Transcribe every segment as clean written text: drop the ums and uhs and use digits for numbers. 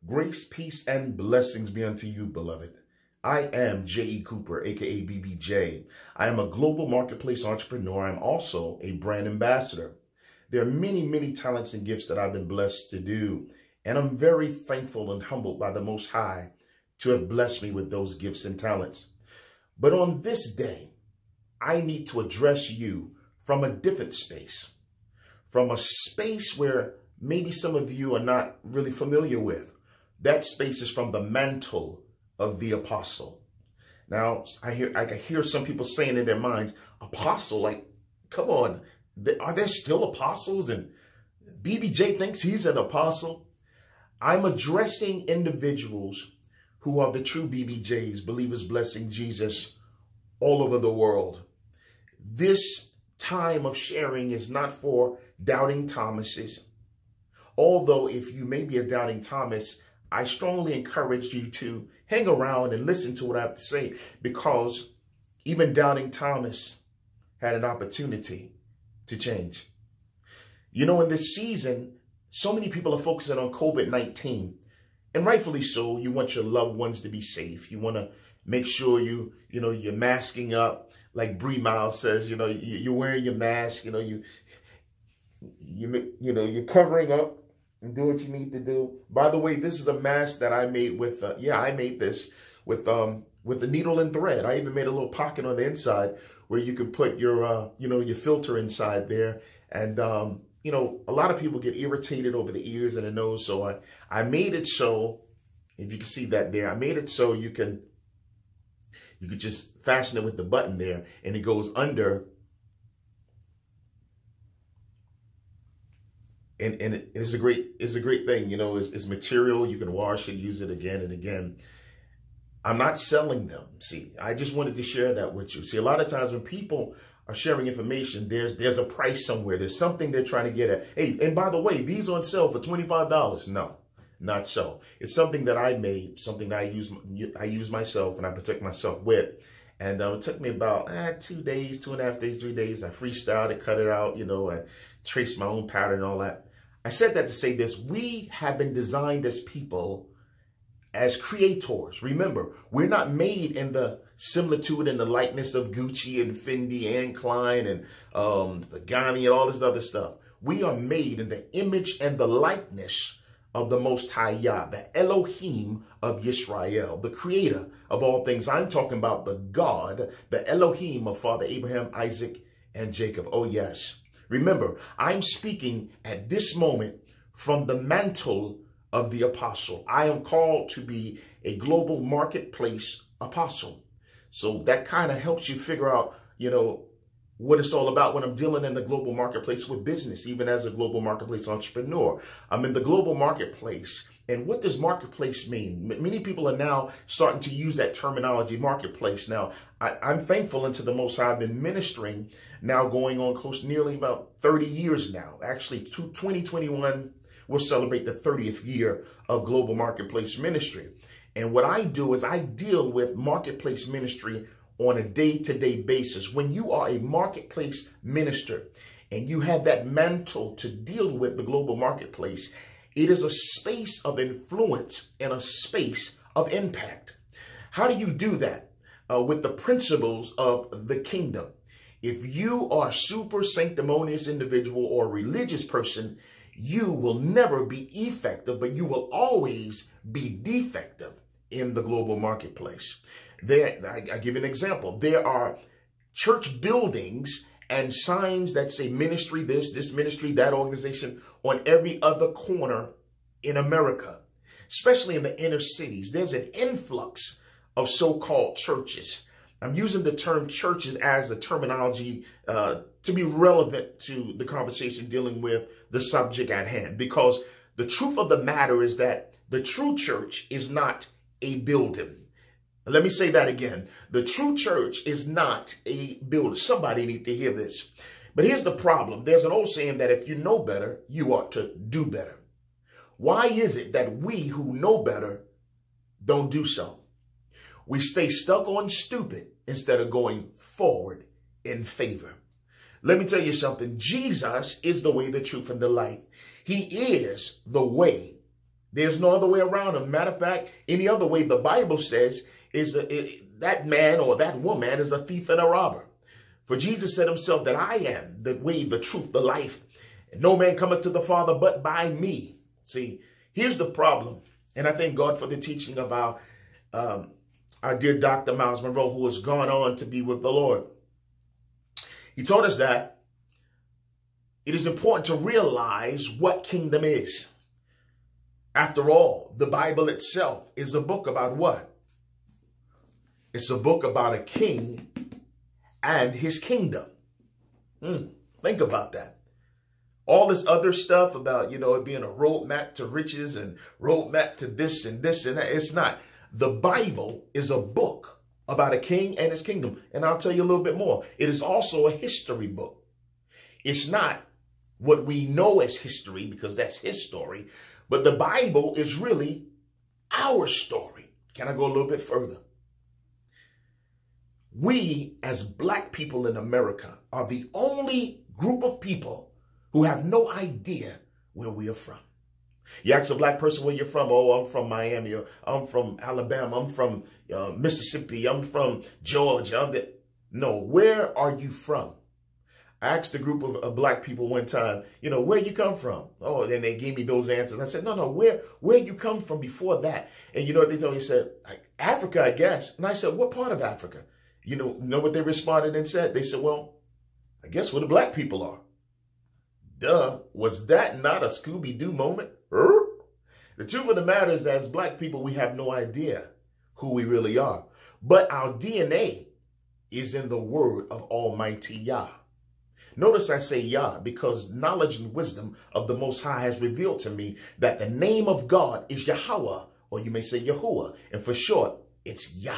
Grace, peace, and blessings be unto you, beloved. I am GODkore, aka B.B.Jay. I am a global marketplace entrepreneur. I'm also a brand ambassador. There are many, many talents and gifts that I've been blessed to do, and I'm very thankful and humbled by the Most High to have blessed me with those gifts and talents. But on this day, I need to address you from a different space, from a space where maybe some of you are not really familiar with. That space is from the mantle of the apostle. Now, I hear some people saying in their minds, apostle, like, come on, are there still apostles? And B.B.Jay thinks he's an apostle. I'm addressing individuals who are the true B.B.Js, believers blessing Jesus all over the world. This time of sharing is not for doubting Thomases. Although if you may be a doubting Thomas, I strongly encourage you to hang around and listen to what I have to say, because even doubting Thomas had an opportunity to change. You know, in this season, so many people are focusing on COVID-19, and rightfully so. You want your loved ones to be safe. You want to make sure you're masking up, like Bree Miles says. You're wearing your mask. You're covering up and do what you need to do. By the way, this is a mask that I made with, I made this with a needle and thread. I even made a little pocket on the inside where you can put your, your filter inside there. And, a lot of people get irritated over the ears and the nose. So I made it so, if you can see that there, I made it so you could just fasten it with the button there, and it goes under. And it's a great thing. It's material. You can wash it, use it again and again. I'm not selling them. See, I just wanted to share that with you. See, a lot of times when people are sharing information, there's a price somewhere. There's something they're trying to get at. Hey, and by the way, these on sale for $25. No, not so. It's something that I made, something that I use myself and I protect myself with. And it took me about 2 days, 2.5 days, 3 days. I freestyled it, cut it out, I traced my own pattern and all that. I said that to say this: we have been designed as people, as creators. Remember, we're not made in the similitude and the likeness of Gucci and Fendi and Klein and Pagani and all this other stuff. We are made in the image and the likeness of the Most High Yah, the Elohim of Yisrael, the creator of all things. I'm talking about the God, the Elohim of Father Abraham, Isaac, and Jacob. Oh, yes. Remember, I'm speaking at this moment from the mantle of the apostle. I am called to be a global marketplace apostle. So that kind of helps you figure out, what it's all about when I'm dealing in the global marketplace with business, even as a global marketplace entrepreneur. I'm in the global marketplace. And what does marketplace mean? Many people are now starting to use that terminology, marketplace. Now, I'm thankful unto the Most High. I've been ministering now going on close to nearly about 30 years now. Actually, 2021 will celebrate the 30th year of global marketplace ministry. And what I do is I deal with marketplace ministry on a day-to-day basis. When you are a marketplace minister and you have that mantle to deal with the global marketplace, it is a space of influence and a space of impact. How do you do that? With the principles of the kingdom. If you are a super sanctimonious individual or a religious person, you will never be effective, but you will always be defective in the global marketplace. I give you an example. There are church buildings and signs that say ministry this ministry, that organization on every other corner in America, especially in the inner cities. There's an influx of so-called churches. I'm using the term churches as a terminology to be relevant to the conversation dealing with the subject at hand, because the truth of the matter is that the true church is not a building. Let me say that again. The true church is not a building. Somebody need to hear this. But here's the problem. There's an old saying that if you know better, you ought to do better. Why is it that we who know better don't do so? We stay stuck on stupid instead of going forward in favor. Let me tell you something. Jesus is the way, the truth, and the light. He is the way, There's no other way around it. Matter of fact, any other way the Bible says is that man or that woman is a thief and a robber. For Jesus said himself that I am the way, the truth, the life. And no man cometh to the Father but by me. See, here's the problem. And I thank God for the teaching of our dear Dr. Miles Monroe, who has gone on to be with the Lord. He told us that it is important to realize what kingdom is. After all, the Bible itself is a book about what? It's a book about a king and his kingdom. Think about that. All this other stuff about, it being a roadmap to riches and roadmap to this and this and that. It's not. The Bible is a book about a king and his kingdom. And I'll tell you a little bit more. It is also a history book. It's not what we know as history, because that's his story. But the Bible is really our story. Can I go a little bit further? We, as black people in America, are the only group of people who have no idea where we are from. You ask a black person where you're from. Oh, I'm from Miami. Or I'm from Alabama. I'm from Mississippi. I'm from Georgia. No, where are you from? I asked a group of black people one time, where you come from? Oh, then they gave me those answers. I said, no, where you come from before that? And you know what they told me? They said, Africa, I guess. And I said, what part of Africa? You know what they responded and said? They said, well, I guess where the black people are. Duh, was that not a Scooby-Doo moment? The truth of the matter is that as black people, we have no idea who we really are. But our DNA is in the word of Almighty Yah. Notice I say Yah because knowledge and wisdom of the Most High has revealed to me that the name of God is Yahweh, or you may say Yahuwah, and for short, it's Yah.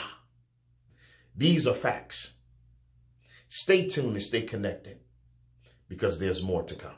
These are facts. Stay tuned and stay connected because there's more to come.